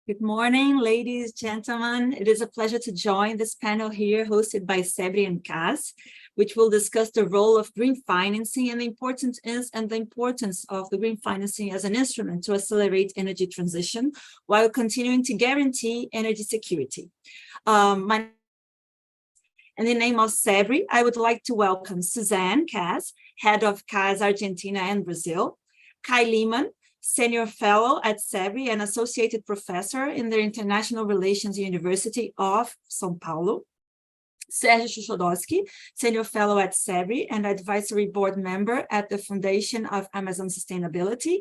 Good morning, ladies, gentlemen. It is a pleasure to join this panel here hosted by CEBRI and CAS, which will discuss the role of green financing and the importance of the green financing as an instrument to accelerate energy transition while continuing to guarantee energy security. In the name of CEBRI, I would like to welcome Suzanne Cas, head of CAS Argentina and Brazil, Kai Lehmann, Senior Fellow at CEBRI and Associated Professor in the International Relations University of São Paulo, Sergio Chuchodowski, Senior Fellow at CEBRI and Advisory Board Member at the Foundation of Amazon Sustainability,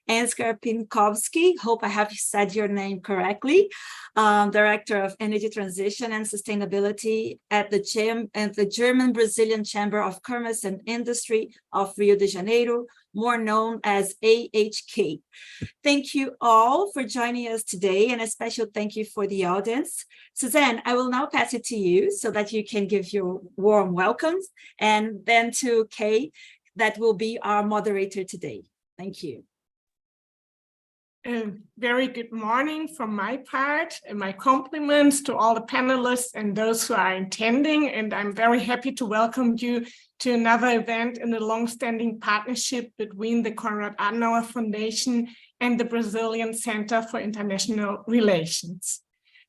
Ansgar Pinkowski, hope I have said your name correctly, Director of Energy Transition and Sustainability at the German-Brazilian Chamber of Commerce and Industry of Rio de Janeiro, more known as AHK. Thank you all for joining us today, and a special thank you for the audience. Suzanne, I will now pass it to you so that you can give your warm welcomes, and then to Kay, that will be our moderator today. Thank you. Very good morning from my part, and my compliments to all the panelists and those who are attending. And I'm very happy to welcome you to another event in the long-standing partnership between the Konrad Adenauer Foundation and the Brazilian Center for International Relations.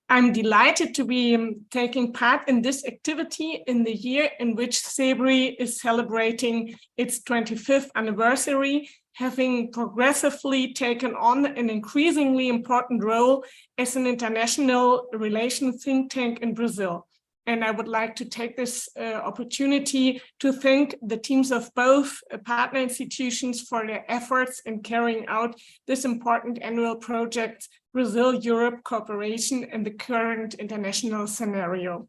I'm delighted to be taking part in this activity in the year in which CEBRI is celebrating its 25th anniversary, having progressively taken on an increasingly important role as an international relations think tank in Brazil. And I would like to take this opportunity to thank the teams of both partner institutions for their efforts in carrying out this important annual project, Brazil-Europe cooperation in the current international scenario.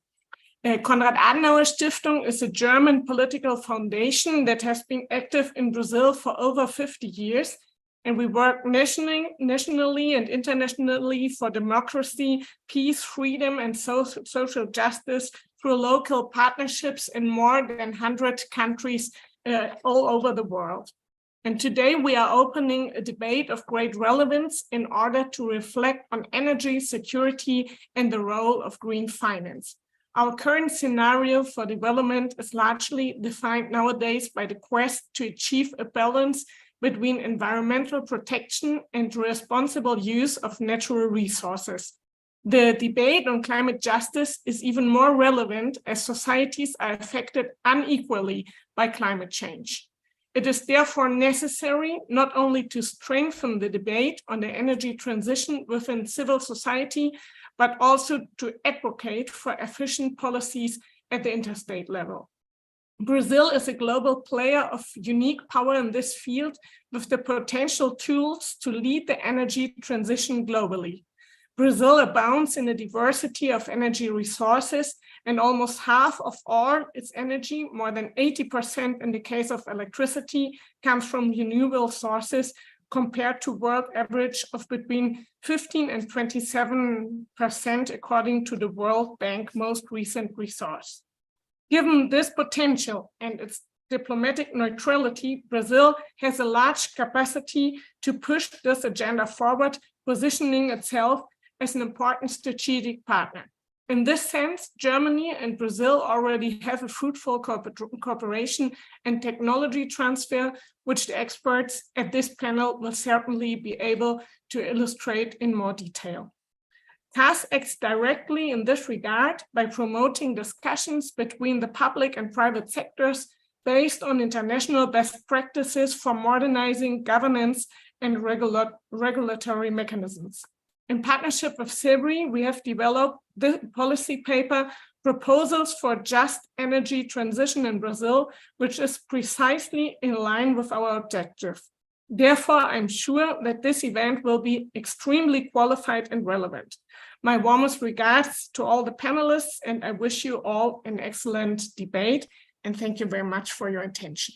Konrad Adenauer Stiftung is a German political foundation that has been active in Brazil for over 50 years, and we work nationally and internationally for democracy, peace, freedom, and social justice through local partnerships in more than 100 countries all over the world. And today we are opening a debate of great relevance in order to reflect on energy security and the role of green finance. Our current scenario for development is largely defined nowadays by the quest to achieve a balance between environmental protection and responsible use of natural resources. The debate on climate justice is even more relevant as societies are affected unequally by climate change. It is therefore necessary not only to strengthen the debate on the energy transition within civil society, but also to advocate for efficient policies at the interstate level. Brazil is a global player of unique power in this field with the potential tools to lead the energy transition globally. Brazil abounds in a diversity of energy resources, and almost half of all its energy, more than 80% in the case of electricity, comes from renewable sources, compared to world average of between 15 and 27% according to the World Bank most recent resource. Given this potential and its diplomatic neutrality, Brazil has a large capacity to push this agenda forward, positioning itself as an important strategic partner. In this sense, Germany and Brazil already have a fruitful cooperation and technology transfer, which the experts at this panel will certainly be able to illustrate in more detail. CAS acts directly in this regard by promoting discussions between the public and private sectors based on international best practices for modernizing governance and regulatory mechanisms. In partnership with CEBRI, we have developed the policy paper Proposals for Just Energy Transition in Brazil, which is precisely in line with our objective. Therefore, I'm sure that this event will be extremely qualified and relevant. My warmest regards to all the panelists, and I wish you all an excellent debate, and thank you very much for your attention.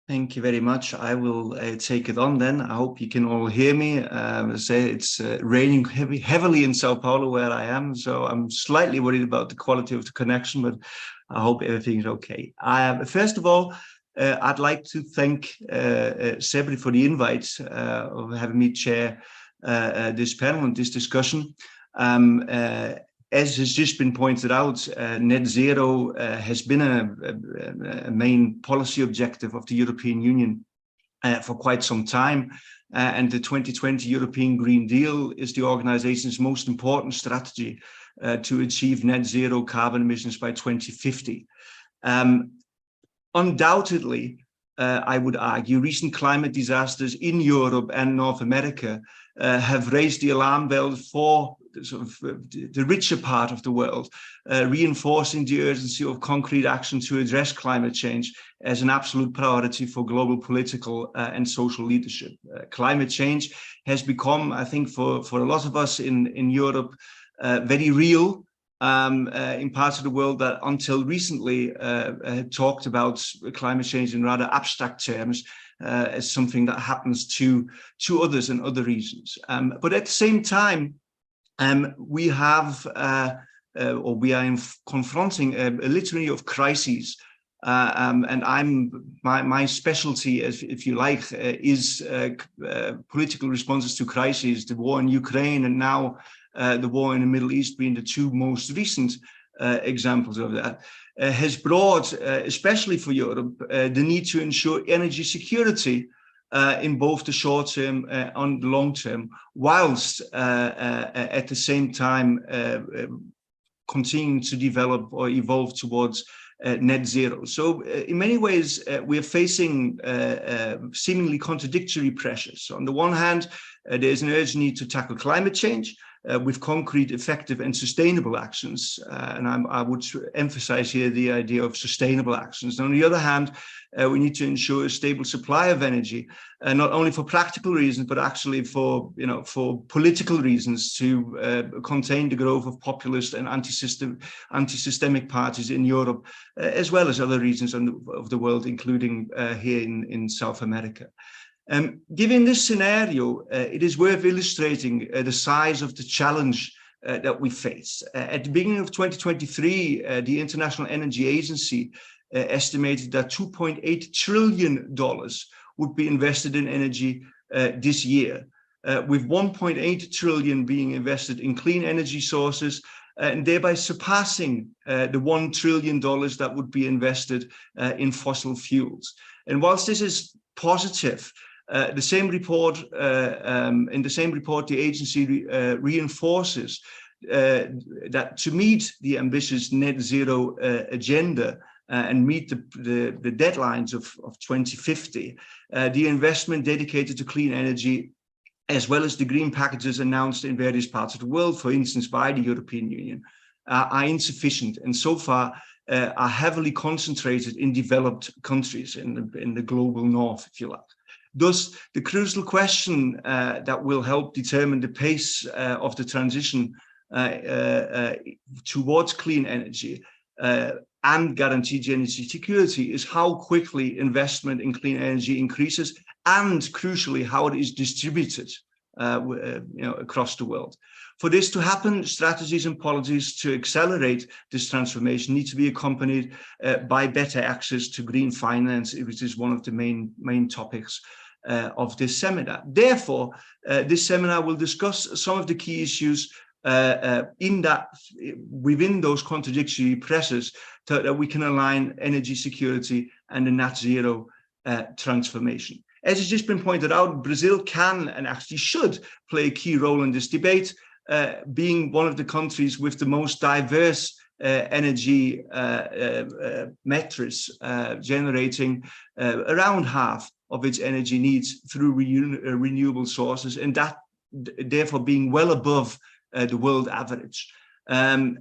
Thank you very much. I will take it on then. I hope you can all hear me. It's raining heavily in Sao Paulo where I am, so I'm slightly worried about the quality of the connection, but I hope everything is okay. First of all, I'd like to thank CEBRI for the invite of having me chair this panel and this discussion. As has just been pointed out, net zero has been a main policy objective of the European Union for quite some time. And the 2020 European Green Deal is the organization's most important strategy to achieve net zero carbon emissions by 2050. Undoubtedly, I would argue, recent climate disasters in Europe and North America have raised the alarm bells for the richer part of the world, reinforcing the urgency of concrete action to address climate change as an absolute priority for global political and social leadership. Climate change has become, I think, for a lot of us in Europe, very real. In parts of the world that until recently had talked about climate change in rather abstract terms as something that happens to others and other regions. But at the same time, we have or we are confronting a litany of crises. And my specialty, if you like, is political responses to crises, the war in Ukraine and now the war in the Middle East being the two most recent examples of that, has brought, especially for Europe, the need to ensure energy security in both the short term and the long term, whilst at the same time continuing to develop or evolve towards net zero. So in many ways, we are facing seemingly contradictory pressures. On the one hand, there's an urgent need to tackle climate change with concrete, effective and sustainable actions. And I would emphasize here the idea of sustainable actions. And on the other hand, we need to ensure a stable supply of energy, not only for practical reasons, but actually for political reasons to contain the growth of populist and anti-systemic parties in Europe, as well as other regions of the world, including here in South America. Given this scenario, it is worth illustrating the size of the challenge that we face. At the beginning of 2023, the International Energy Agency estimated that $2.8 trillion would be invested in energy this year, with $1.8 trillion being invested in clean energy sources, and thereby surpassing the $1 trillion that would be invested in fossil fuels. And whilst this is positive, in the same report, the agency reinforces that to meet the ambitious net zero agenda and meet the deadlines of 2050, the investment dedicated to clean energy, as well as the green packages announced in various parts of the world, for instance, by the European Union, are insufficient and so far are heavily concentrated in developed countries in the global north, if you like. Thus, the crucial question that will help determine the pace of the transition towards clean energy and guaranteed energy security is how quickly investment in clean energy increases, and crucially, how it is distributed across the world. For this to happen, strategies and policies to accelerate this transformation need to be accompanied by better access to green finance, which is one of the main topics of this seminar. Therefore, this seminar will discuss some of the key issues within those contradictory pressures that we can align energy security and the net zero transformation. As has just been pointed out, Brazil can and actually should play a key role in this debate, being one of the countries with the most diverse energy metrics, generating around half of its energy needs through renewable sources, and that therefore being well above the world average. And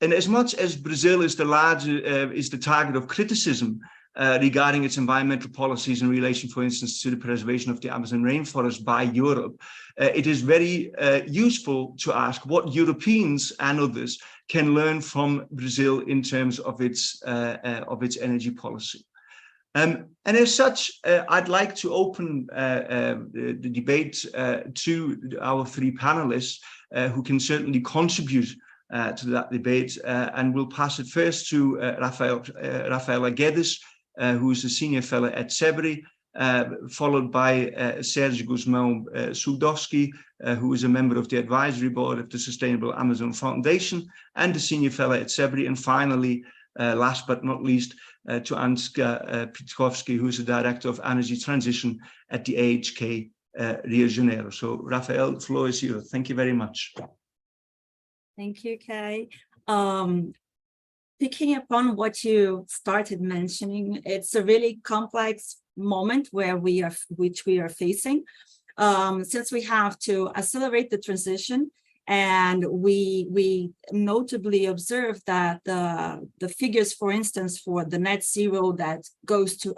as much as Brazil is the target of criticism regarding its environmental policies in relation, for instance, to the preservation of the Amazon rainforest by Europe, it is very useful to ask what Europeans and others can learn from Brazil in terms of its energy policy. And as such, I'd like to open the debate to our three panelists who can certainly contribute to that debate, and we'll pass it first to Rafaela Guedes, who is a senior fellow at CEBRI, followed by Serge Guzmão Suldowski, who is a member of the advisory board of the Sustainable Amazon Foundation and a senior fellow at CEBRI. And finally, last but not least, to Ansgar Pitkowski, who is the director of energy transition at the AHK Rio de Janeiro. So, Rafael, the floor is yours. Thank you very much. Thank you, Kai. Picking up on what you started mentioning, it's a really complex moment which we are facing, since we have to accelerate the transition, and we notably observe that the figures, for instance, for the net zero that goes to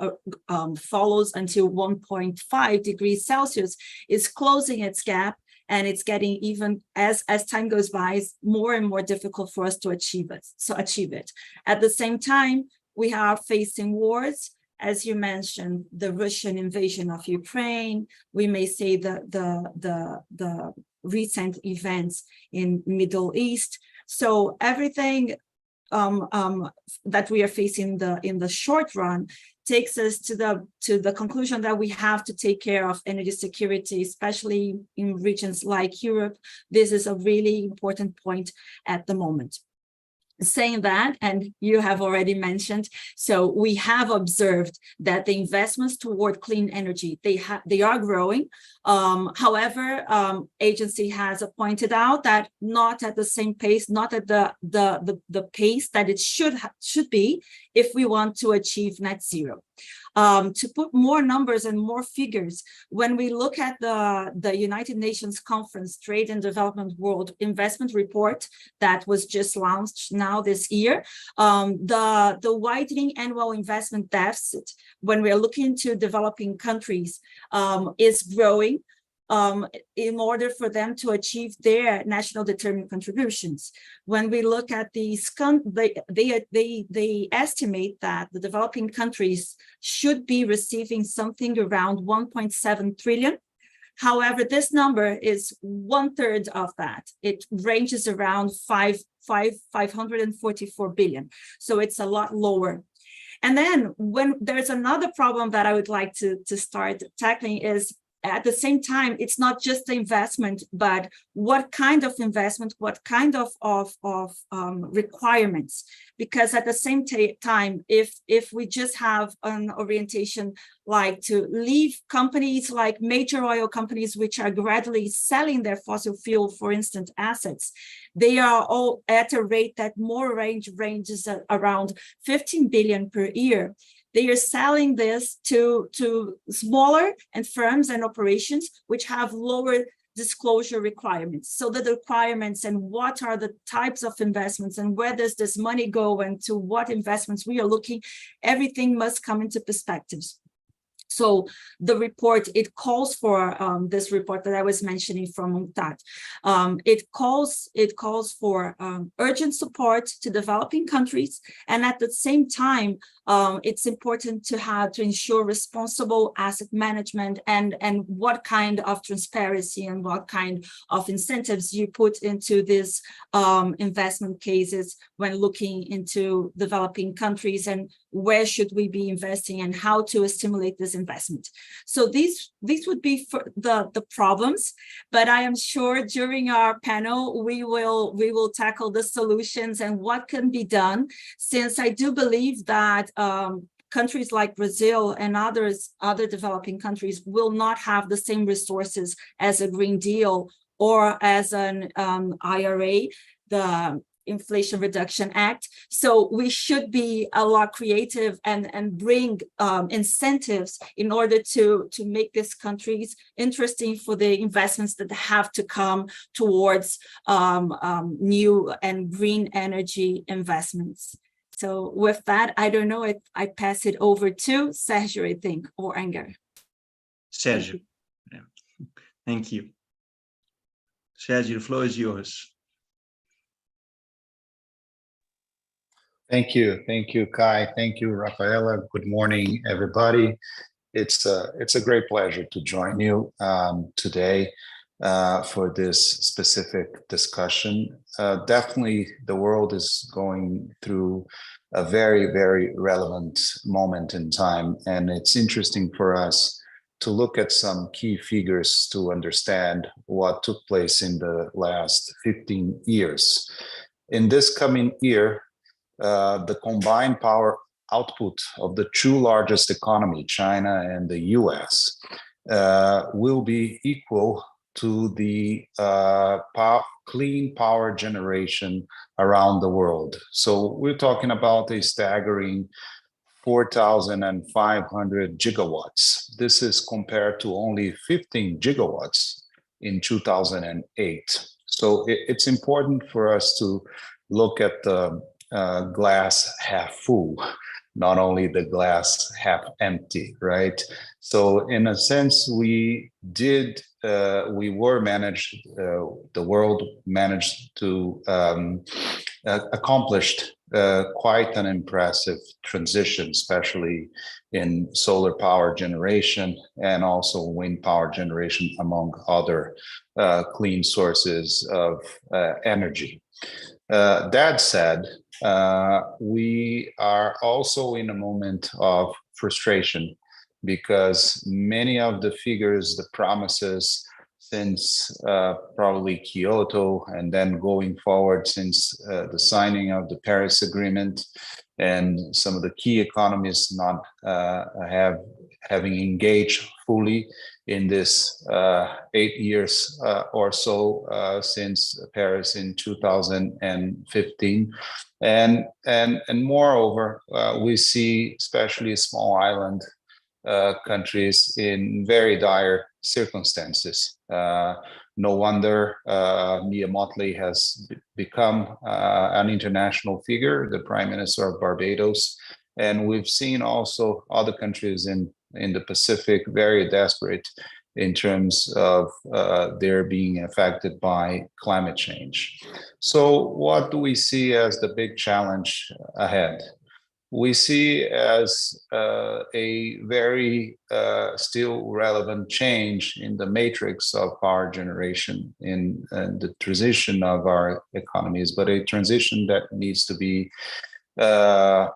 follows until 1.5 degrees Celsius is closing its gap, and it's getting, even as time goes by, more and more difficult for us to achieve it. At the same time, we are facing wars. As you mentioned, the Russian invasion of Ukraine, we may say the recent events in Middle East. So everything that we are facing in the short run takes us to the conclusion that we have to take care of energy security, especially in regions like Europe. This is a really important point at the moment. Saying that, and you have already mentioned, so we have observed that the investments toward clean energy, they are growing. However, agency has pointed out that not at the same pace, not at the pace that it should be if we want to achieve net zero. To put more numbers and more figures, when we look at the United Nations Conference Trade and Development World Investment Report that was just launched now this year, the widening annual investment deficit, when we're looking to developing countries, is growing in order for them to achieve their national determined contributions. When we look at these, they estimate that the developing countries should be receiving something around 1.7 trillion. However, this number is 1/3 of that. It ranges around 544 billion. So it's a lot lower. And then when there's another problem that I would like to start tackling is, at the same time, it's not just the investment, but what kind of investment, what kind of requirements. Because at the same time, if we just have an orientation like to leave companies like major oil companies, which are gradually selling their fossil fuel, for instance, assets, they are all at a rate that more ranges around 15 billion per year. They are selling this to smaller and firms and operations which have lower disclosure requirements. So the requirements and what are the types of investments and where does this money go and to what investments we are looking, everything must come into perspectives. So the report, it calls for this report that I was mentioning from UNCTAD. It calls for urgent support to developing countries, and at the same time, it's important to ensure responsible asset management and what kind of transparency and what kind of incentives you put into these investment cases when looking into developing countries and where should we be investing and how to stimulate this investment. So these would be for the problems, but I am sure during our panel we will tackle the solutions and what can be done, since I do believe that countries like Brazil and other developing countries will not have the same resources as a Green Deal or as an IRA, the Inflation Reduction Act. So we should be a lot creative and bring incentives in order to make these countries interesting for the investments that have to come towards new and green energy investments. So with that, I don't know if I pass it over to Sergio, I think, or Ansgar. Sergio. Yeah. Thank you. Sergio, the floor is yours. Thank you, Kai. Thank you, Rafaela. Good morning, everybody. It's a great pleasure to join you today. for this specific discussion. Definitely, the world is going through a very, very relevant moment in time, and it's interesting for us to look at some key figures to understand what took place in the last 15 years. In this coming year, the combined power output of the two largest economies, China and the US, will be equal to the clean power generation around the world. So we're talking about a staggering 4,500 gigawatts. This is compared to only 15 gigawatts in 2008. So it's important for us to look at the glass half full, not only the glass half empty, right? So in a sense, the world managed to accomplish quite an impressive transition, especially in solar power generation and also wind power generation, among other clean sources of energy. That said, we are also in a moment of frustration because many of the figures, the promises since probably Kyoto and then going forward since the signing of the Paris Agreement, and some of the key economies not having engaged fully in this 8 years or so since Paris in 2015. And moreover, we see especially small island countries in very dire circumstances. No wonder Mia Mottley has become an international figure, the Prime Minister of Barbados. And we've seen also other countries in the Pacific very desperate in terms of their being affected by climate change. So what do we see as the big challenge ahead? We see as a very still relevant change in the matrix of power generation in the transition of our economies, but a transition that needs to be, very,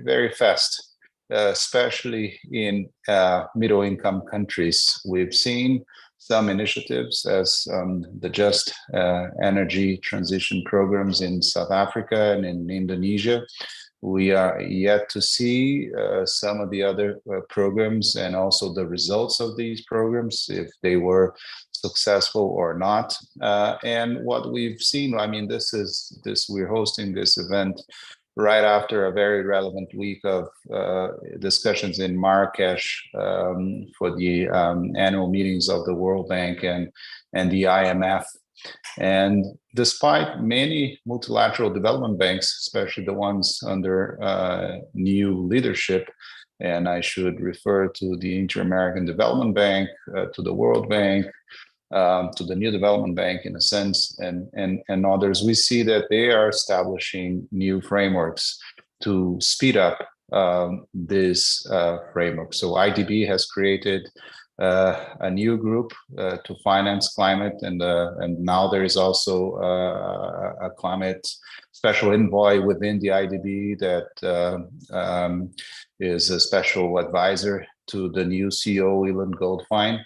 very fast, especially in middle-income countries. We've seen some initiatives as the Just Energy Transition programs in South Africa and in Indonesia. We are yet to see some of the other programs and also the results of these programs, if they were successful or not. And what we've seen, I mean, we're hosting this event right after a very relevant week of discussions in Marrakesh for the annual meetings of the World Bank and the IMF. And despite many multilateral development banks, especially the ones under new leadership, and I should refer to the Inter-American Development Bank, to the World Bank, to the New Development Bank in a sense, and others, we see that they are establishing new frameworks to speed up this framework. So IDB has created a new group to finance climate, and now there is also a climate special envoy within the IDB that is a special advisor to the new CEO, Ilan Goldfein,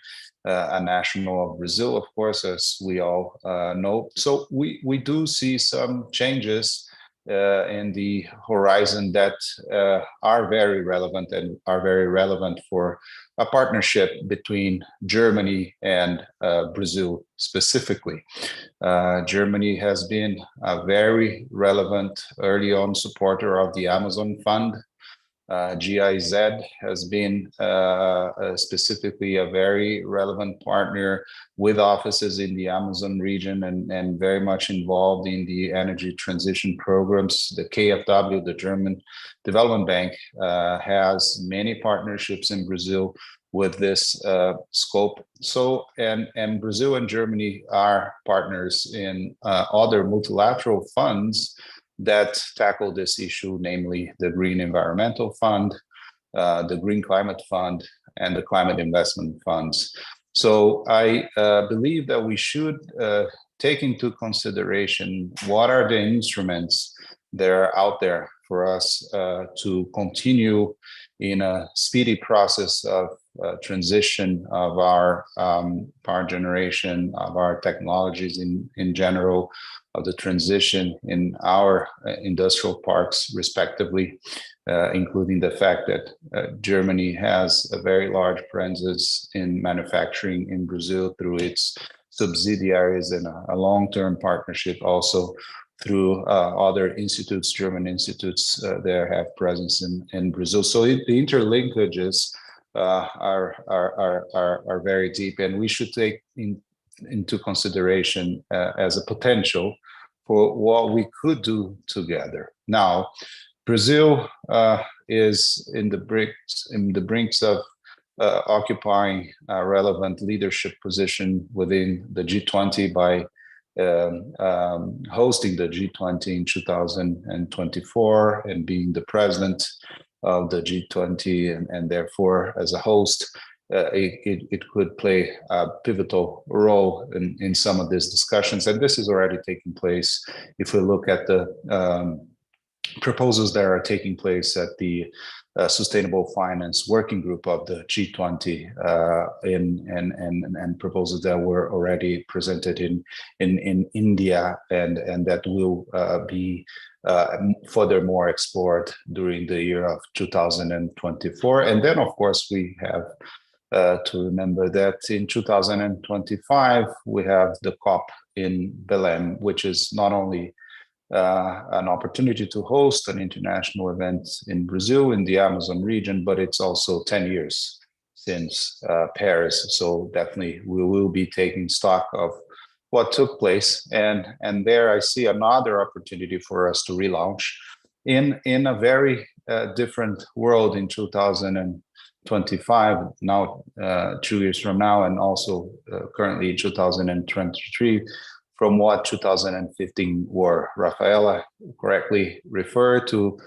a national of Brazil, of course, as we all know. So we do see some changes in the horizon that are very relevant and are very relevant for a partnership between Germany and Brazil specifically. Germany has been a very relevant early on supporter of the Amazon Fund. GIZ has been specifically a very relevant partner with offices in the Amazon region and very much involved in the energy transition programs. The KfW, the German Development Bank, has many partnerships in Brazil with this scope. So, and Brazil and Germany are partners in other multilateral funds that tackle this issue, namely the Green Environmental Fund, the Green Climate Fund, and the Climate Investment Funds. So I believe that we should take into consideration what are the instruments that are out there for us to continue in a speedy process of transition of our power generation, of our technologies in general, of the transition in our industrial parks, respectively, including the fact that Germany has a very large presence in manufacturing in Brazil through its subsidiaries and a long-term partnership also through other institutes, German institutes there have presence in Brazil. So the interlinkages are very deep, and we should take into consideration as a potential for what we could do together. Now, Brazil is in the brinks of occupying a relevant leadership position within the G20 by hosting the G20 in 2024 and being the president of the G20, and therefore as a host, it could play a pivotal role in some of these discussions. And this is already taking place. If we look at the proposals that are taking place at the Sustainable Finance Working Group of the G20 and proposals that were already presented in India and that will be furthermore explored during the year of 2024. And then, of course, we have to remember that in 2025, we have the COP in Belém, which is not only an opportunity to host an international event in Brazil, in the Amazon region, but it's also 10 years since Paris. So definitely we will be taking stock of what took place. And there I see another opportunity for us to relaunch in a very different world in 2025, now 2 years from now, and also currently in 2023, from what 2015 were. Rafaela correctly referred to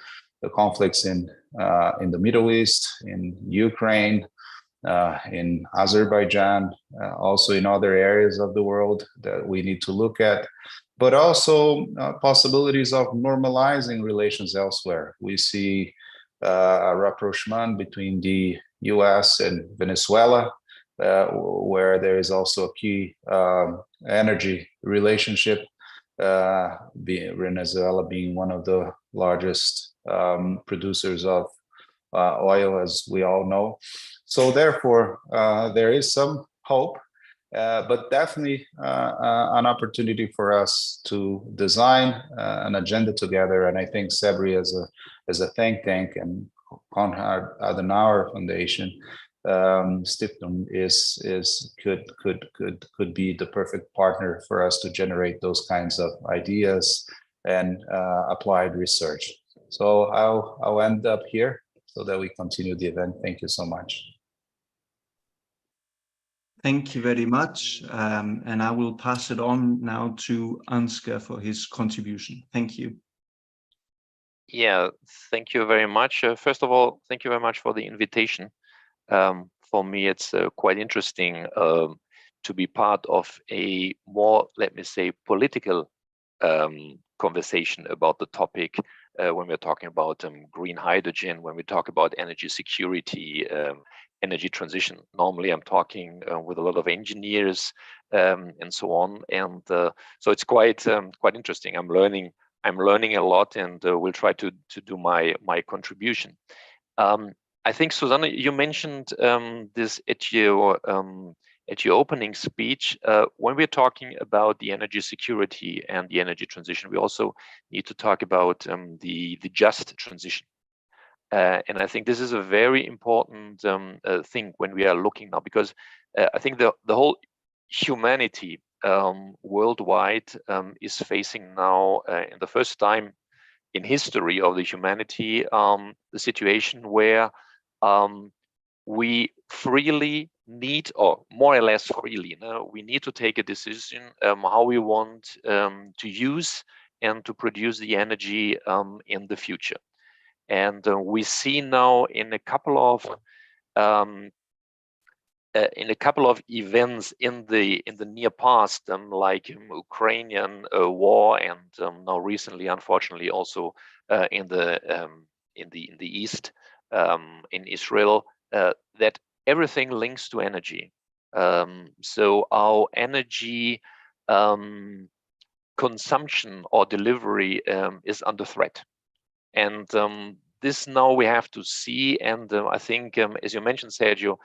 the conflicts in the Middle East, in Ukraine, in Azerbaijan, also in other areas of the world that we need to look at, but also possibilities of normalizing relations elsewhere. We see a rapprochement between the US and Venezuela, where there is also a key energy relationship, Venezuela being one of the largest producers of oil, as we all know. So therefore, there is some hope, but definitely an opportunity for us to design an agenda together. And I think CEBRI as a think tank and Konrad Adenauer Foundation Stiftung could be the perfect partner for us to generate those kinds of ideas and applied research. So I'll end up here so that we continue the event. Thank you so much. Thank you very much. And I will pass it on now to Ansgar for his contribution. Thank you. Yeah, thank you very much. First of all, thank you very much for the invitation. For me, it's quite interesting to be part of a more, let me say, political conversation about the topic when we're talking about green hydrogen, when we talk about energy security, energy transition. Normally, I'm talking with a lot of engineers and so on, and so it's quite interesting. I'm learning a lot, and will try to do my contribution. I think, Susanne, you mentioned this at your opening speech. When we're talking about the energy security and the energy transition, we also need to talk about the just transition. And I think this is a very important thing when we are looking now, because I think the whole humanity worldwide is facing now, in the first time in history of the humanity, the situation where we freely need, or more or less freely, we need to take a decision how we want to use and to produce the energy in the future. And we see now in a couple of in a couple of events in the near past, like Ukrainian war, and now recently, unfortunately, also in the east, in Israel, that everything links to energy. So our energy consumption or delivery is under threat, and this now we have to see. And I think, as you mentioned, Sergio,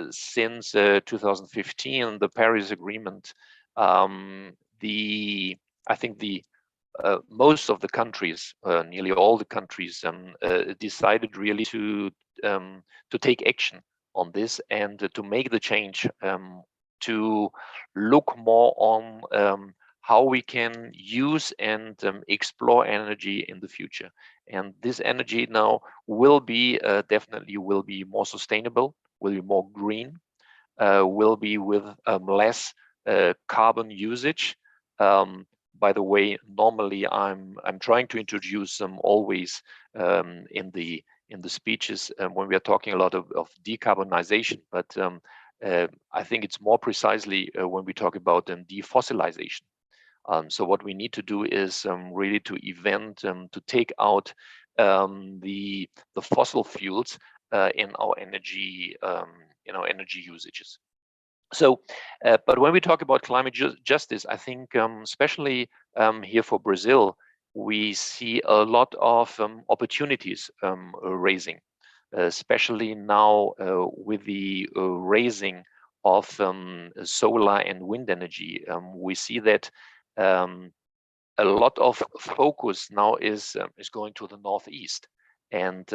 since 2015, the Paris Agreement, I think most of the countries, nearly all the countries, decided really to take action on this and to make the change, to look more on how we can use and explore energy in the future. And this energy now will be definitely will be more sustainable, will be more green, will be with less carbon usage. By the way, normally I'm trying to introduce them always in the speeches when we are talking a lot of decarbonization, but I think it's more precisely when we talk about defossilization. So what we need to do is really to to take out the fossil fuels in our energy usages. So, but when we talk about climate justice, I think especially here for Brazil, we see a lot of opportunities raising, especially now with the raising of solar and wind energy. We see that a lot of focus now is going to the northeast, and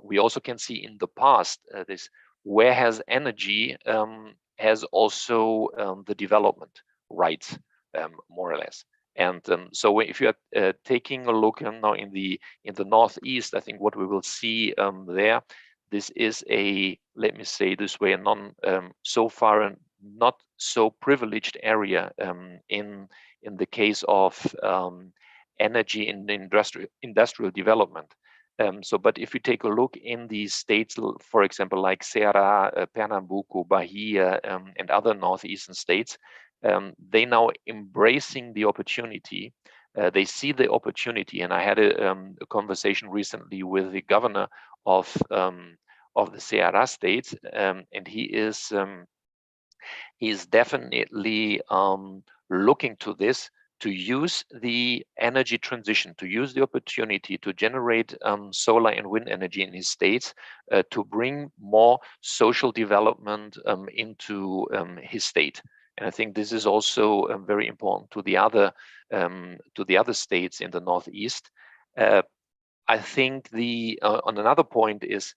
we also can see in the past this where has energy has also the development rights, more or less. And so if you are taking a look now in the northeast, I think what we will see there, this is let me say this way, so far not so privileged area in the case of energy in the industrial development. But if you take a look in these states, for example, like Ceará, Pernambuco, Bahia, and other northeastern states, they now embracing the opportunity. They see the opportunity, and I had a conversation recently with the governor of the Ceará state, and he is definitely looking to this, to use the energy transition, to use the opportunity to generate solar and wind energy in his states, to bring more social development into his state. And I think this is also very important to the other states in the Northeast. I think on another point is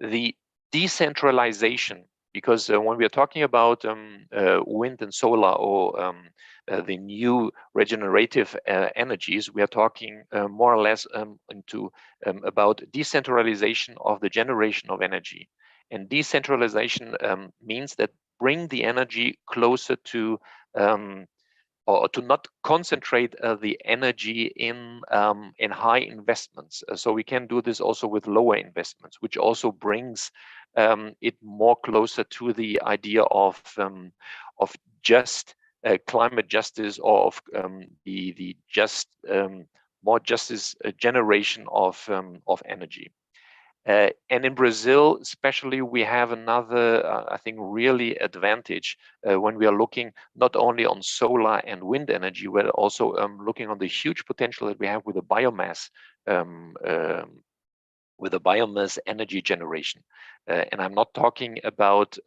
the decentralization, because when we are talking about wind and solar or the new regenerative energies, we are talking more or less about decentralization of the generation of energy. And decentralization means that bring the energy closer to, or to not concentrate the energy in high investments. So we can do this also with lower investments, which also brings it more closer to the idea of just climate justice, or of the just more justice generation of energy. And in Brazil, especially, we have another, I think, really advantage when we are looking not only on solar and wind energy, we're also looking on the huge potential that we have with the biomass, energy generation. And I'm not talking about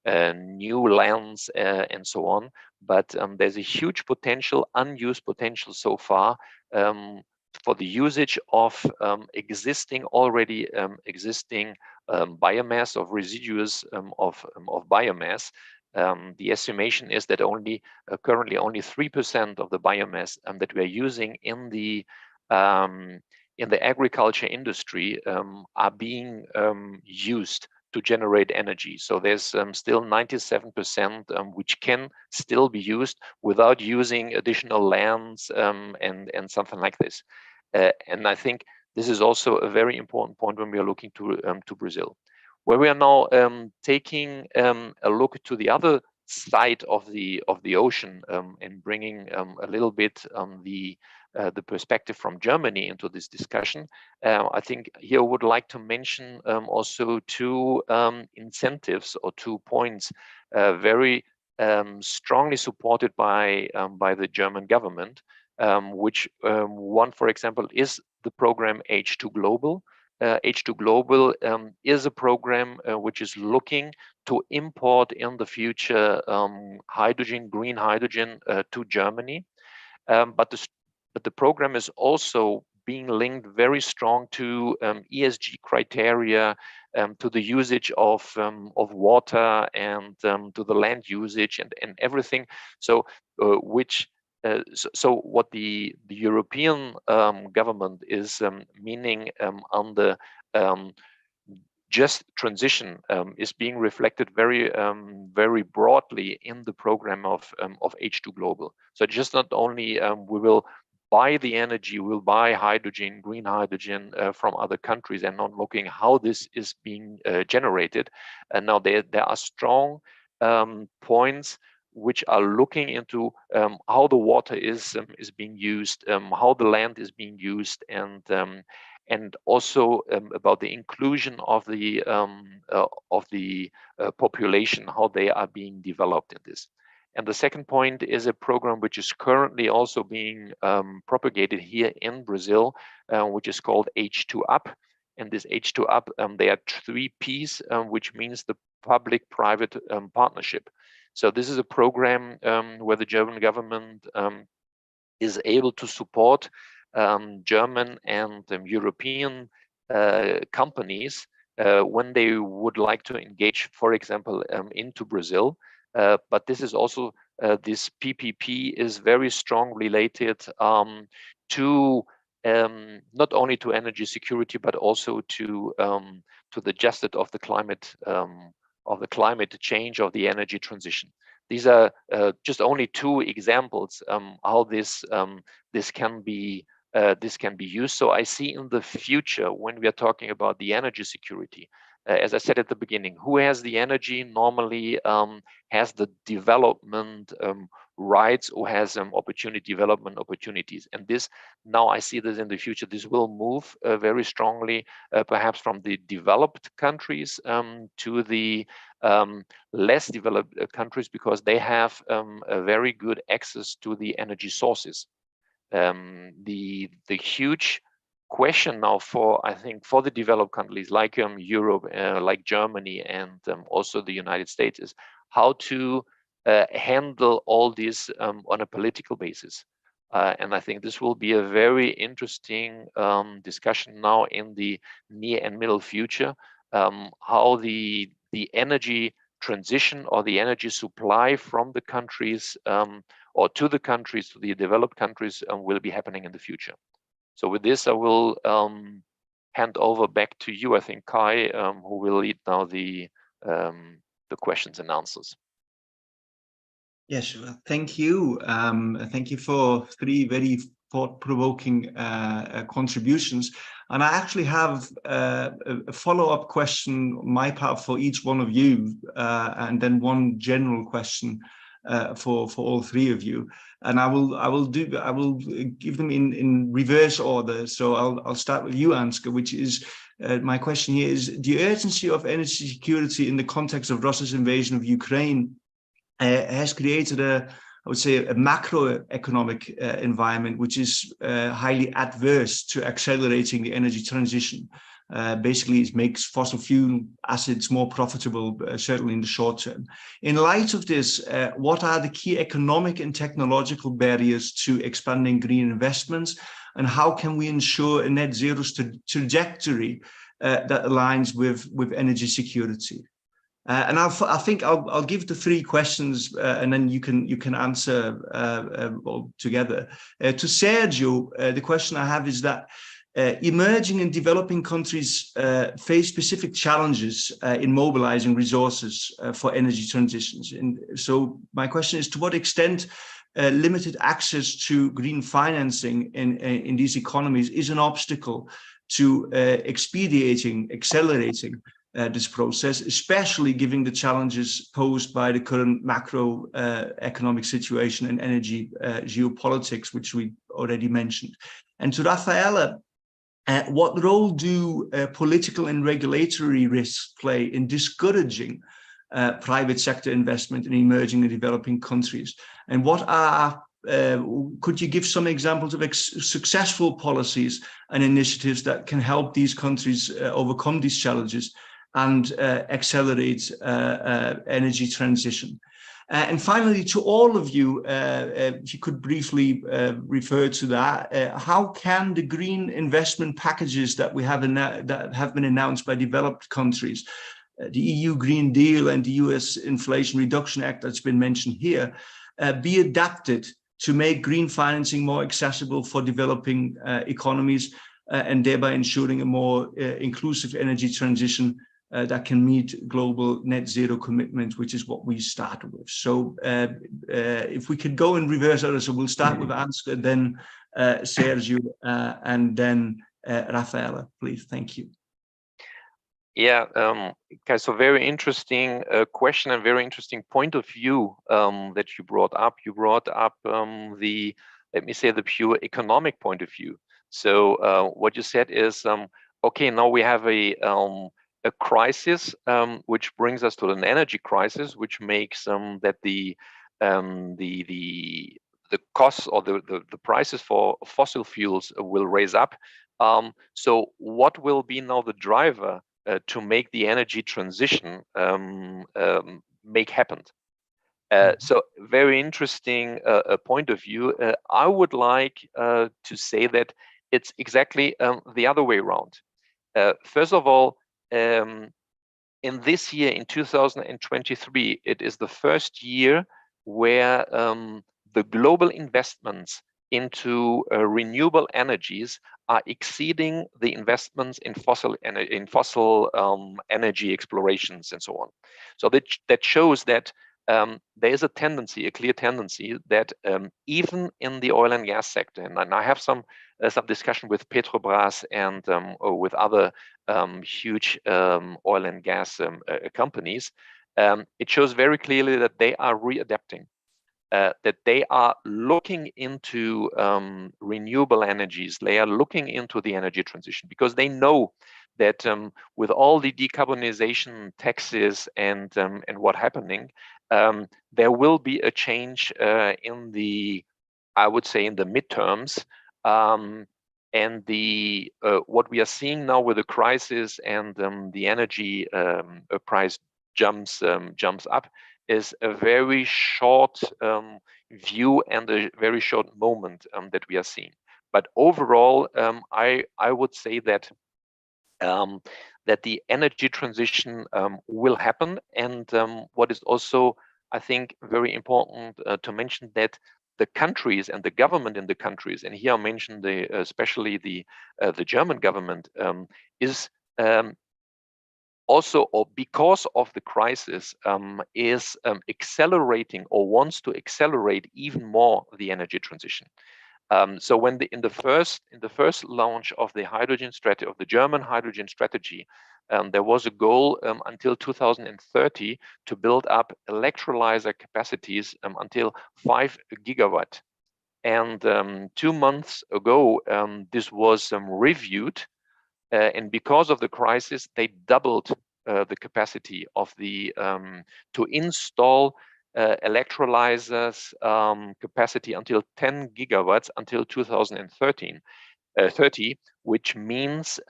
new lands and so on, but there's a huge potential, unused potential so far, for the usage of already existing biomass, of residues of biomass. The estimation is that currently only 3% of the biomass that we are using in the agriculture industry are being used to generate energy. So there's still 97% which can still be used without using additional lands and something like this. And I think this is also a very important point when we are looking to Brazil. where we are now taking a look to the other side of the ocean and bringing a little bit the perspective from Germany into this discussion. I think here I would like to mention also two incentives or 2 points very strongly supported by the German government, which one, for example, is the program H2 Global. H2 Global is a program which is looking to import in the future hydrogen, green hydrogen to Germany. But the program is also being linked very strong to ESG criteria, to the usage of water and to the land usage and everything. So so what the European government is meaning on the just transition is being reflected very broadly in the program of H2 Global. So just not only we will buy the energy, we'll buy hydrogen, green hydrogen from other countries, and not looking how this is being generated. And now there are strong points which are looking into how the water is being used, how the land is being used, and also about the inclusion of the population, how they are being developed in this. And the second point is a program which is currently also being propagated here in Brazil, which is called H2 Up. And this H2 Up, there are 3 Ps, which means the public-private partnership. So this is a program where the German government is able to support German and European companies when they would like to engage, for example, into Brazil. But this is also, this PPP is very strong related to not only to energy security, but also to the justice of the climate change, of the energy transition. These are just only 2 examples how this can be used. So I see in the future, when we are talking about the energy security, as I said at the beginning, who has the energy normally has the development rights, or has development opportunities. And this, now I see this in the future, this will move very strongly, perhaps from the developed countries to the less developed countries, because they have a very good access to the energy sources. The huge question now I think for the developed countries like Europe, like Germany, and also the United States, is how to handle all this on a political basis. And I think this will be a very interesting discussion now in the near and middle future, how the energy transition or the energy supply from the countries or to the countries, to the developed countries, will be happening in the future. So with this, I will hand over back to you, I think, Kai, who will lead now the questions and answers. Yes, thank you. Thank you for 3 very thought-provoking contributions. And I actually have a follow-up question on my part for each one of you, and then one general question for all 3 of you. And I will give them in reverse order. So I'll start with you, Ansgar, which is my question here is: the urgency of energy security in the context of Russia's invasion of Ukraine has created I would say, a macroeconomic environment which is highly adverse to accelerating the energy transition. Basically, it makes fossil fuel assets more profitable, certainly in the short term. In light of this, what are the key economic and technological barriers to expanding green investments, and how can we ensure a net zero trajectory that aligns with energy security? And I think I'll give the 3 questions, and then you can answer all together. To Sergio, the question I have is that emerging and developing countries face specific challenges in mobilizing resources for energy transitions. And so my question is, to what extent limited access to green financing in these economies is an obstacle to accelerating this process, especially given the challenges posed by the current macro economic situation and energy geopolitics, which we already mentioned. And to Rafaela, what role do political and regulatory risks play in discouraging private sector investment in emerging and developing countries? And what are could you give some examples of successful policies and initiatives that can help these countries overcome these challenges and accelerate energy transition? And finally, to all of you, if you could briefly refer to that, how can the green investment packages that we have that have been announced by developed countries, the EU Green Deal and the US Inflation Reduction Act that's been mentioned here, be adapted to make green financing more accessible for developing economies and thereby ensuring a more inclusive energy transition that can meet global net zero commitment, which is what we started with. So if we could go in reverse order, so we'll start with Ansgar, then Sergio, and then Rafaela, please. Thank you. Yeah, okay, so very interesting question and very interesting point of view that you brought up. You brought up the, let me say, the pure economic point of view. So what you said is, okay, now we have a crisis, which brings us to an energy crisis, which makes that the costs or the prices for fossil fuels will raise up. So what will be now the driver to make the energy transition make happen? So very interesting point of view. I would like to say that it's exactly the other way around. First of all, in this year, in 2023, it is the first year where the global investments into renewable energies are exceeding the investments in fossil energy explorations and so on. So that shows that there is a tendency, a clear tendency, that even in the oil and gas sector, and I have some discussion with Petrobras and with other huge oil and gas companies, it shows very clearly that they are readapting, that they are looking into renewable energies. They are looking into the energy transition because they know that with all the decarbonization taxes and what happening, there will be a change in the, I would say, in the midterms. And the what we are seeing now with the crisis and the energy price jumps up is a very short view and a very short moment that we are seeing. But overall, I would say that that the energy transition will happen. And what is also, I think, very important to mention, that the countries and the government in the countries, and here I mentioned especially the German government, is also, or because of the crisis, is accelerating or wants to accelerate even more the energy transition. So when in the first launch of the hydrogen strategy, of the German hydrogen strategy, there was a goal until 2030 to build up electrolyzer capacities until 5 gigawatt. And 2 months ago, this was reviewed, and because of the crisis, they doubled the capacity of the to install electrolyzers capacity until 10 gigawatts until 2030, which means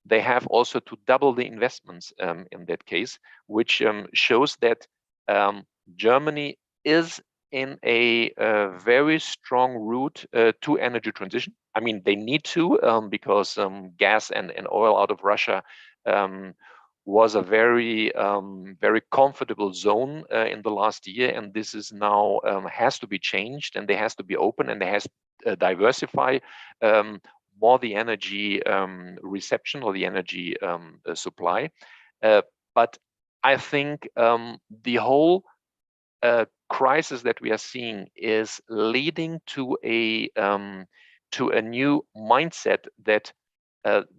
they have also to double the investments in that case, which shows that Germany is in a very strong route to energy transition. I mean, they need to because gas and oil out of Russia was a very comfortable zone in the last year, and this is now has to be changed, and they has to be open, and they has to diversify more the energy reception or the energy supply. But I think the whole crisis that we are seeing is leading to a new mindset that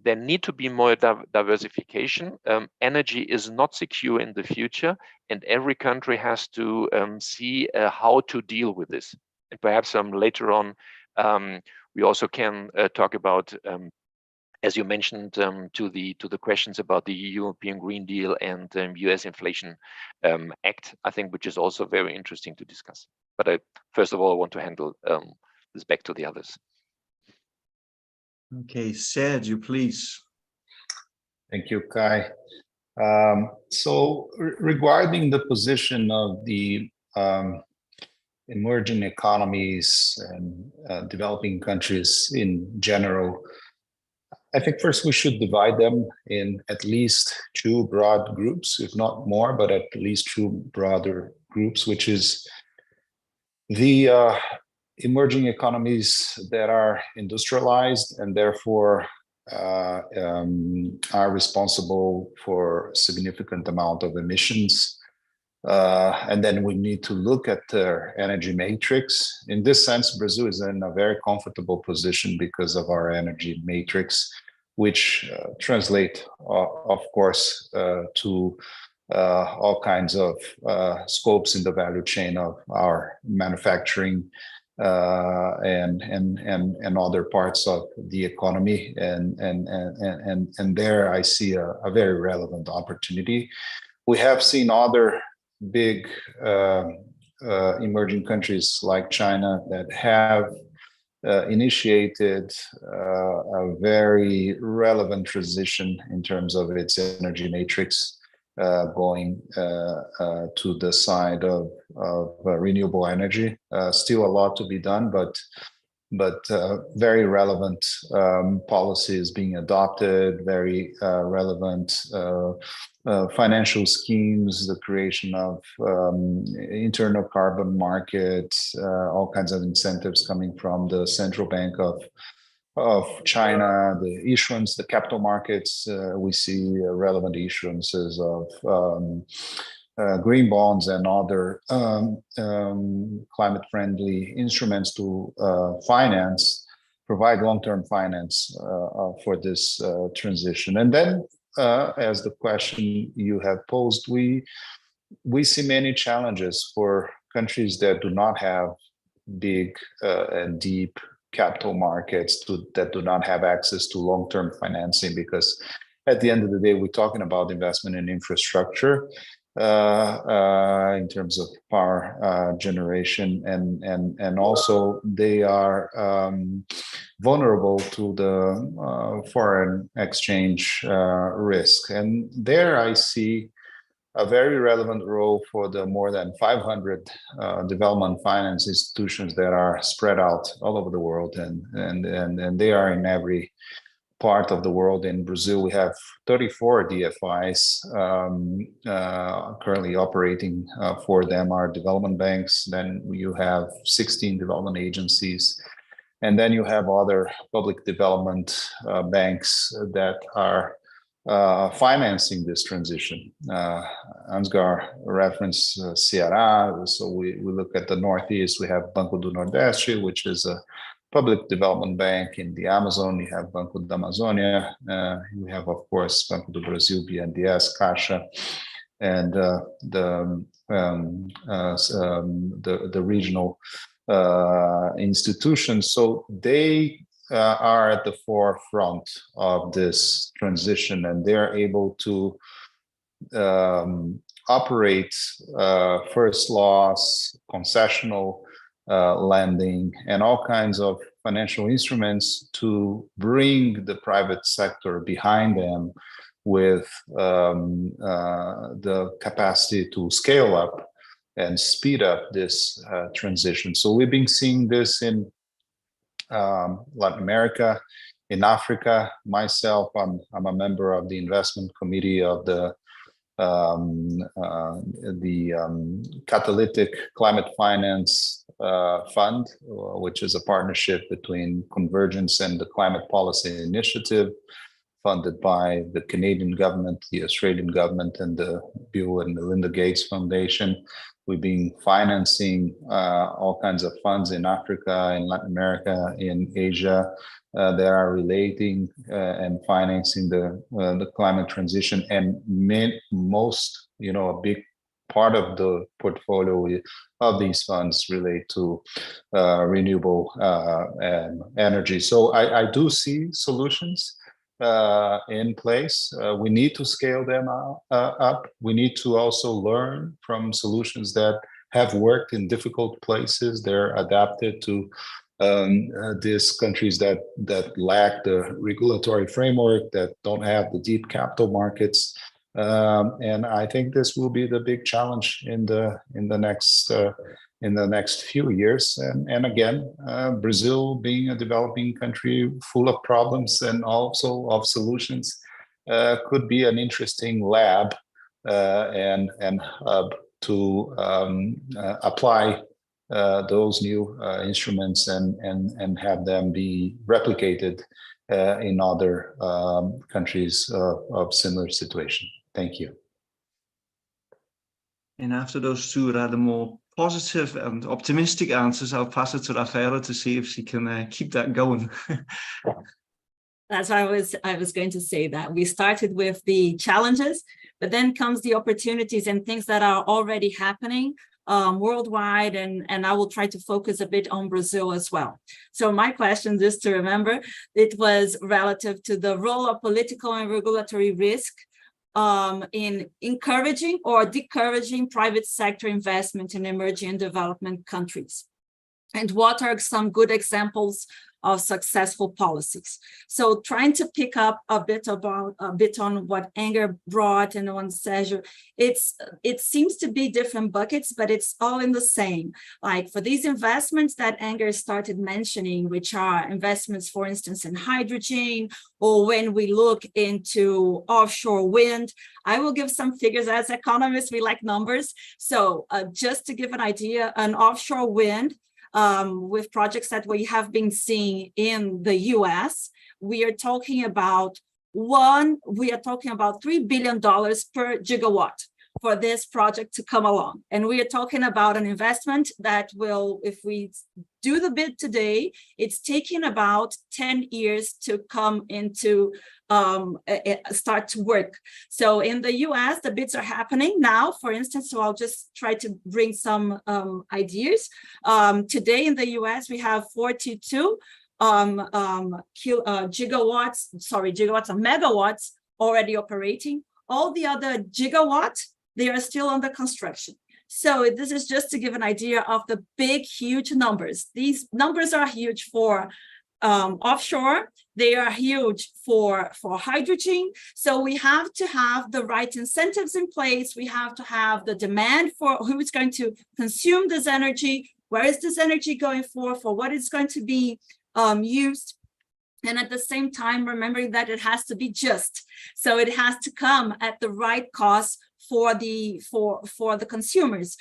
there need to be more diversification. Energy is not secure in the future, and every country has to see how to deal with this. And perhaps later on, we also can talk about, as you mentioned, to the questions about the European Green Deal and US Inflation Act, I think, which is also very interesting to discuss. But I first of all want to handle this back to the others. Okay, Sergio, please. Thank you, Kai. So regarding the position of the emerging economies and developing countries in general, I think first we should divide them in at least two broad groups, if not more, but at least two broader groups, which is the emerging economies that are industrialized and therefore are responsible for a significant amount of emissions. And then we need to look at their energy matrix. In this sense, Brazil is in a very comfortable position because of our energy matrix, which translate, of course, to all kinds of scopes in the value chain of our manufacturing and other parts of the economy, and there I see a very relevant opportunity. We have seen other big emerging countries like China that have initiated a very relevant transition in terms of its energy matrix, going to the side of renewable energy. Still a lot to be done, but very relevant policies being adopted, very relevant financial schemes, the creation of internal carbon markets, all kinds of incentives coming from the Central Bank of China, the issuance, the capital markets. We see relevant issuances of green bonds and other climate-friendly instruments to provide long-term finance for this transition. And then, as the question you have posed, we see many challenges for countries that do not have big and deep capital markets, that do not have access to long-term financing, because at the end of the day, we're talking about investment in infrastructure in terms of power generation, and also they are vulnerable to the foreign exchange risk. And there I see a very relevant role for the more than 500 development finance institutions that are spread out all over the world, and they are in every part of the world. In Brazil, we have 34 DFIs currently operating. For them are development banks. Then you have 16 development agencies, and then you have other public development banks that are financing this transition. Ansgar referenced Ceará. So we look at the Northeast, we have Banco do Nordeste, which is a public development bank. In the Amazon, you have Banco da Amazônia. We have, of course, Banco do Brasil, BNDES, Caixa, and the regional institutions. So they are at the forefront of this transition, and they're able to operate first loss, concessional lending, and all kinds of financial instruments to bring the private sector behind them with the capacity to scale up and speed up this transition. So we've been seeing this in Latin America, in Africa. Myself, I'm a member of the investment committee of the Catalytic Climate Finance Fund, which is a partnership between Convergence and the Climate Policy Initiative, funded by the Canadian government, the Australian government, and the Bill and Melinda Gates Foundation. We've been financing all kinds of funds in Africa, in Latin America, in Asia that are relating and financing the climate transition. And most, a big part of the portfolio of these funds relate to renewable energy. So I do see solutions in place. We need to scale them up. We need to also learn from solutions that have worked in difficult places. They're adapted to these countries that lack the regulatory framework, that don't have the deep capital markets. And I think this will be the big challenge in the next few years. And again, Brazil being a developing country full of problems and also of solutions could be an interesting lab and hub to apply those new instruments and have them be replicated in other countries of similar situation. Thank you. And after those two rather more positive and optimistic answers, I'll pass it to Rafaela to see if she can keep that going. That's what I was going to say, that we started with the challenges, but then comes the opportunities and things that are already happening worldwide, and I will try to focus a bit on Brazil as well. So my question, just to remember, it was relative to the role of political and regulatory risk in encouraging or discouraging private sector investment in emerging and development countries. And what are some good examples of successful policies? So trying to pick up a bit on what Anger brought and on Sergio, it seems to be different buckets, but it's all in the same. Like for these investments that Anger started mentioning, which are investments, for instance, in hydrogen, or when we look into offshore wind, I will give some figures. As economists, we like numbers. So just to give an idea, an offshore wind, with projects that we have been seeing in the US, we are talking about $3 billion per gigawatt for this project to come along. And we are talking about an investment that will, if we do the bid today, it's taking about 10 years to come into start to work. So in the US, the bids are happening now, for instance, so I'll just try to bring some ideas. Today in the US, we have 42 megawatts already operating. All the other gigawatts, they are still under construction. So this is just to give an idea of the big, huge numbers. These numbers are huge for offshore. They are huge for hydrogen. So we have to have the right incentives in place. We have to have the demand for who is going to consume this energy, where is this energy going for what it's going to be used. And at the same time, remembering that it has to be just. So it has to come at the right cost for the consumers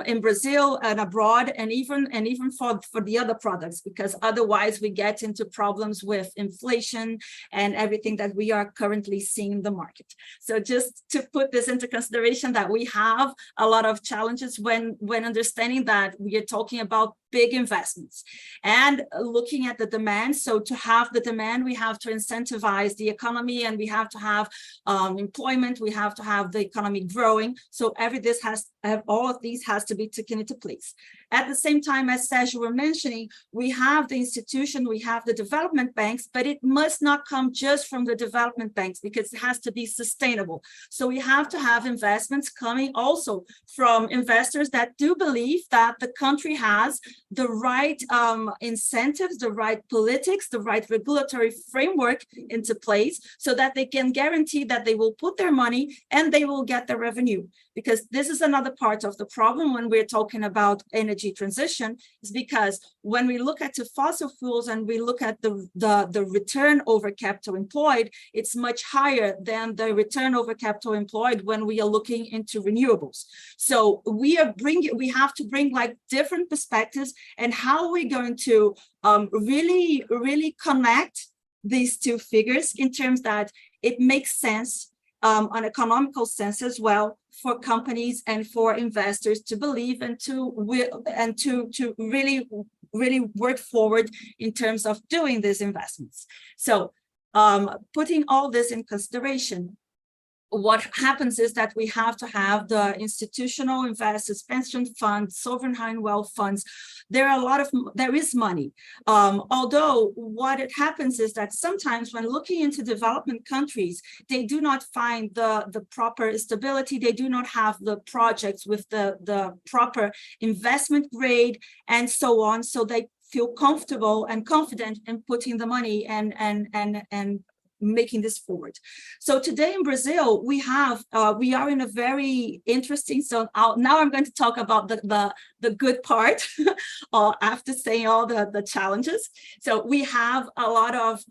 in Brazil and abroad, and even for the other products, because otherwise we get into problems with inflation and everything that we are currently seeing in the market. So just to put this into consideration, that we have a lot of challenges when understanding that we are talking about big investments and looking at the demand. So to have the demand, we have to incentivize the economy, and we have to have employment. We have to have the economy growing. So all of these has to be taken into place. At the same time, as Sergio were mentioning, we have the institution, we have the development banks, but it must not come just from the development banks, because it has to be sustainable. So we have to have investments coming also from investors that do believe that the country has the right incentives, the right politics, the right regulatory framework into place, so that they can guarantee that they will put their money and they will get the revenue. Because this is another part of the problem when we're talking about energy transition, is because when we look at the fossil fuels and we look at the return over capital employed, it's much higher than the return over capital employed when we are looking into renewables. So we have to bring like different perspectives, and how we're going to really connect these two figures in terms that it makes sense, an economical sense as well, for companies and for investors to believe and to really work forward in terms of doing these investments. So putting all this in consideration, what happens is that we have to have the institutional investors, pension funds, sovereign high wealth funds. There is money. Although what it happens is that sometimes when looking into development countries, they do not find the proper stability. They do not have the projects with the proper investment grade and so on. So they feel comfortable and confident in putting the money and making this forward. So today in Brazil, we are in a very interesting, so now I'm going to talk about the good part after saying all the challenges. So we have a lot of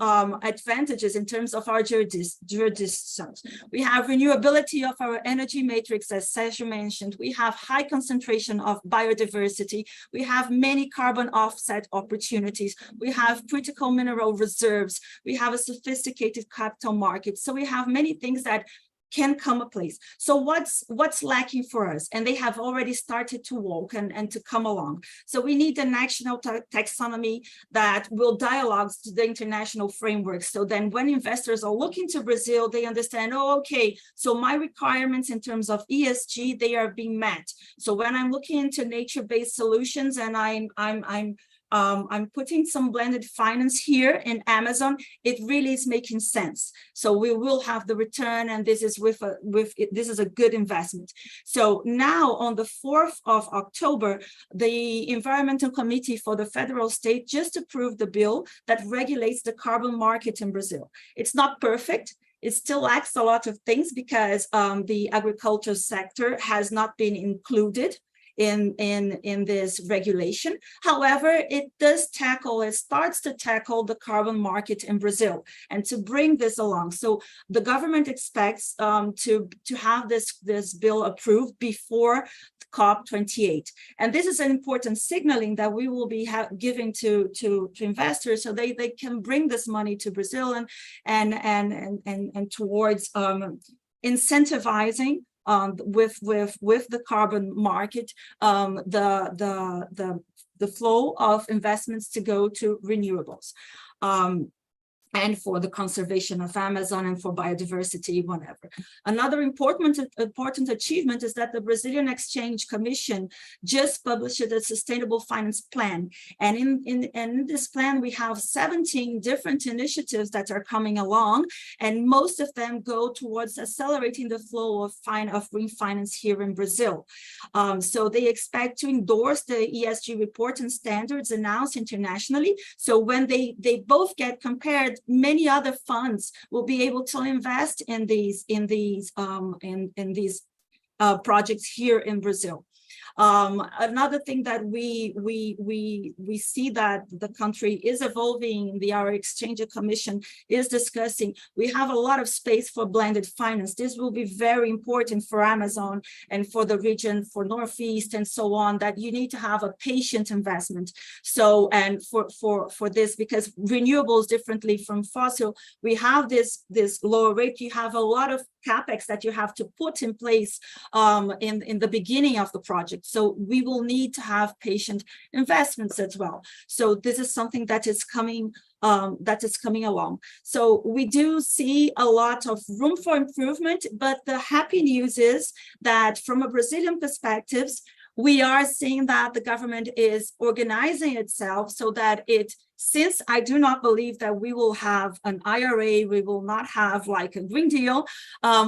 advantages in terms of our jurisdictions. We have renewability of our energy matrix, as Sergio mentioned. We have high concentration of biodiversity. We have many carbon offset opportunities. We have critical mineral reserves. We have a sophisticated capital market. So we have many things that can come a place. So what's lacking for us? And they have already started to walk and to come along. So we need a national taxonomy that will dialogue to the international framework. So then when investors are looking to Brazil, they understand, oh, okay, so my requirements in terms of ESG, they are being met. So when I'm looking into nature-based solutions and I'm putting some blended finance here in Amazon, it really is making sense. So we will have the return, and this is this is a good investment. So now on the 4th of October, the Environmental Committee for the federal state just approved the bill that regulates the carbon market in Brazil. It's not perfect. It still lacks a lot of things because the agriculture sector has not been included in this regulation. However, it starts to tackle the carbon market in Brazil and to bring this along. So the government expects to have this bill approved before COP28. And this is an important signaling that we will be giving to investors so they can bring this money to Brazil and towards incentivizing with the carbon market, the flow of investments to go to renewables. And for the conservation of Amazon and for biodiversity, whatever. Another important achievement is that the Brazilian Exchange Commission just published a sustainable finance plan. And in this plan, we have 17 different initiatives that are coming along, and most of them go towards accelerating the flow of green finance here in Brazil. So they expect to endorse the ESG reporting standards announced internationally. So when they both get compared, many other funds will be able to invest in these projects here in Brazil. Another thing that we see that the country is evolving, our Exchange Commission is discussing, we have a lot of space for blended finance. This will be very important for Amazon and for the region, for Northeast and so on, that you need to have a patient investment. So, and for this, because renewables differently from fossil, we have this lower rate. You have a lot of CapEx that you have to put in place in the beginning of the project. So we will need to have patient investments as well. So this is something that is coming along. So we do see a lot of room for improvement, but the happy news is that from a Brazilian perspective, we are seeing that the government is organizing itself so that since I do not believe that we will have an IRA, we will not have like a Green Deal,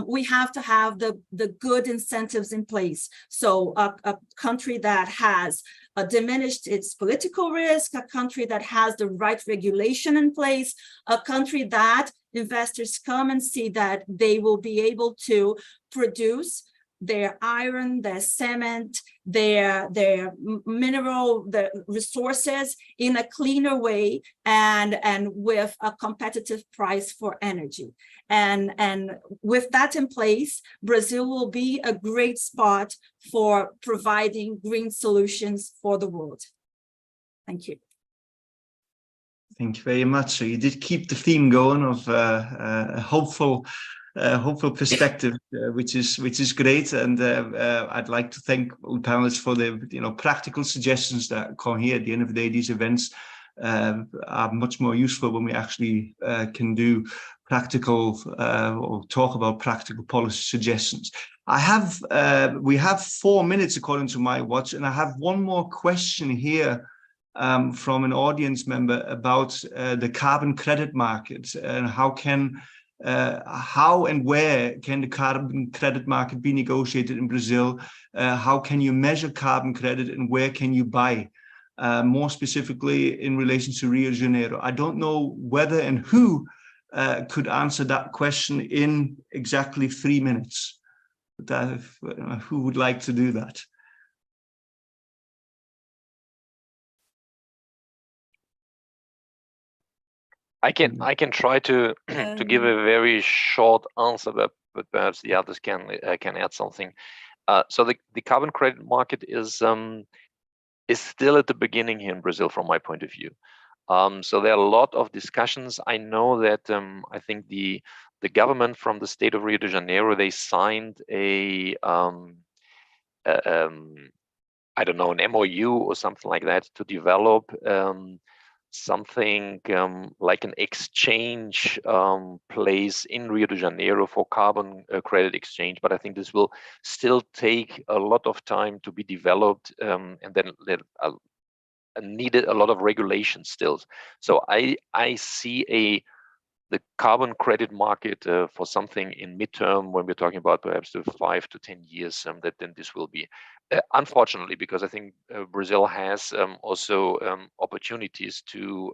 we have to have the good incentives in place. So a country that has diminished its political risk, a country that has the right regulation in place, a country that investors come and see that they will be able to produce their iron, their cement, their mineral, the resources in a cleaner way and with a competitive price for energy. And with that in place, Brazil will be a great spot for providing green solutions for the world. Thank you. Thank you very much. So you did keep the theme going of a hopeful hopeful perspective, which is great. And I'd like to thank all panelists for the practical suggestions that come here. At the end of the day, these events are much more useful when we actually can do practical or talk about practical policy suggestions. We have 4 minutes according to my watch, and I have one more question here from an audience member about the carbon credit market and how and where can the carbon credit market be negotiated in Brazil? How can you measure carbon credit and where can you buy? More specifically in relation to Rio de Janeiro. I don't know whether and who could answer that question in exactly 3 minutes. But who would like to do that? I can try to give a very short answer, but perhaps the others can add something. So the carbon credit market is still at the beginning here in Brazil, from my point of view. So there are a lot of discussions. I know that I think the government from the state of Rio de Janeiro, they signed I don't know, an MOU or something like that to develop something like an exchange place in Rio de Janeiro for carbon credit exchange. But I think this will still take a lot of time to be developed, and then needed a lot of regulation still. So I see the carbon credit market for something in midterm, when we're talking about perhaps 5 to 10 years, that then this will be, unfortunately, because I think Brazil has also opportunities to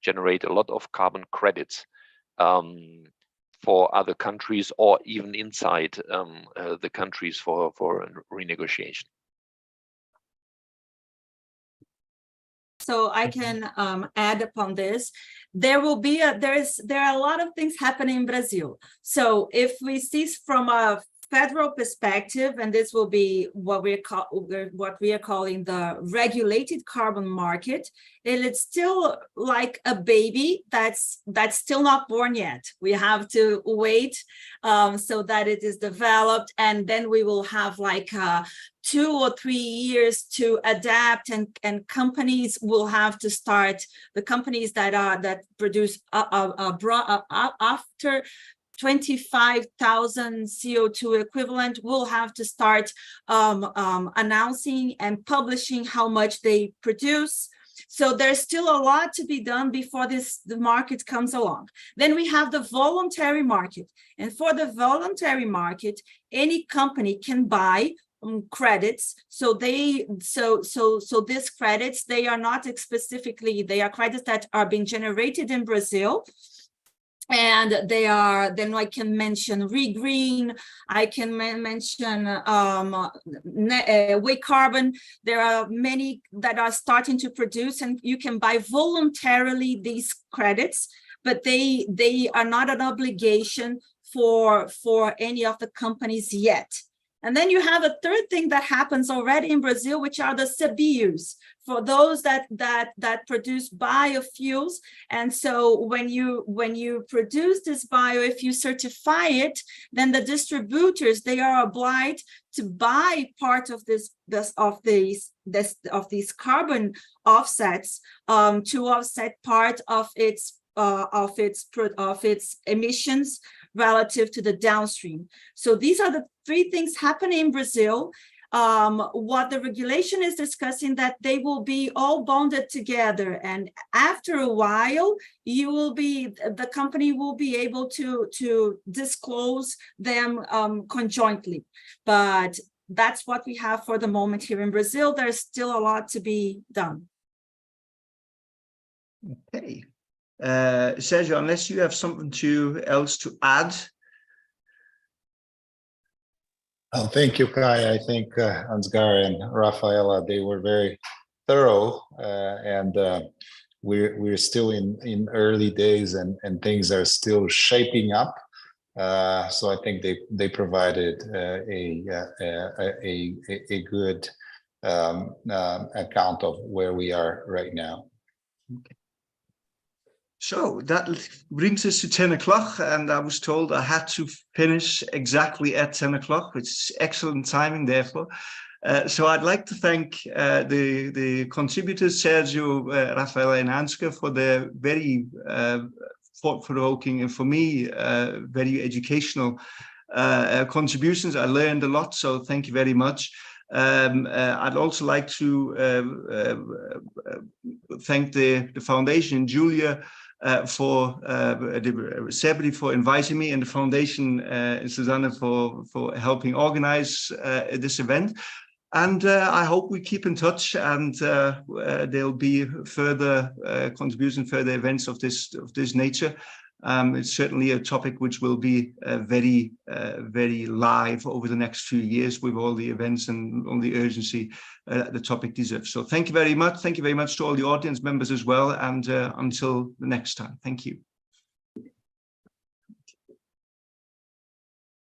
generate a lot of carbon credits for other countries or even inside the countries for renegotiation. So I can add upon this. There are a lot of things happening in Brazil. So if we see from a federal perspective, and this will be what we are calling the regulated carbon market, and it's still like a baby that's still not born yet. We have to wait so that it is developed, and then we will have like 2 or 3 years to adapt, and companies will have to start. The companies that produce after 25,000 CO2 equivalent will have to start announcing and publishing how much they produce. So there's still a lot to be done before the market comes along. Then we have the voluntary market, and for the voluntary market, any company can buy credits. So these credits, they are not specifically, they are credits that are being generated in Brazil. And they are, then I can mention Regreen, I can mention Wake Carbon. There are many that are starting to produce, and you can buy voluntarily these credits, but they are not an obligation for any of the companies yet. And then you have a third thing that happens already in Brazil, which are the CBIOs, for those that produce biofuels. And so when you produce this bio, if you certify it, then the distributors, they are obliged to buy part of these carbon offsets to offset part of its emissions relative to the downstream. So these are the 3 things happening in Brazil. What the regulation is discussing, that they will be all bonded together, and after a while, the company will be able to disclose them conjointly. But that's what we have for the moment here in Brazil. There's still a lot to be done. Okay. Sergio, unless you have something else to add. Oh, thank you, Kai. I think Ansgar and Rafaela, they were very thorough, and we're still in early days, and things are still shaping up. So I think they provided a good account of where we are right now. Okay. So that brings us to 10 o'clock, and I was told I had to finish exactly at 10 o'clock, which is excellent timing, therefore. So I'd like to thank the contributors, Sergio, Rafael, and Ansgar, for their very thought-provoking and, for me, very educational contributions. I learned a lot, so thank you very much. I'd also like to thank the foundation, Julia, for the CEBRI for inviting me, and the foundation, Susanna, for helping organize this event. And I hope we keep in touch, and there'll be further contributions, further events of this nature. It's certainly a topic which will be very live over the next few years, with all the events and all the urgency the topic deserves. So thank you very much. Thank you very much to all the audience members as well. And until the next time, thank you.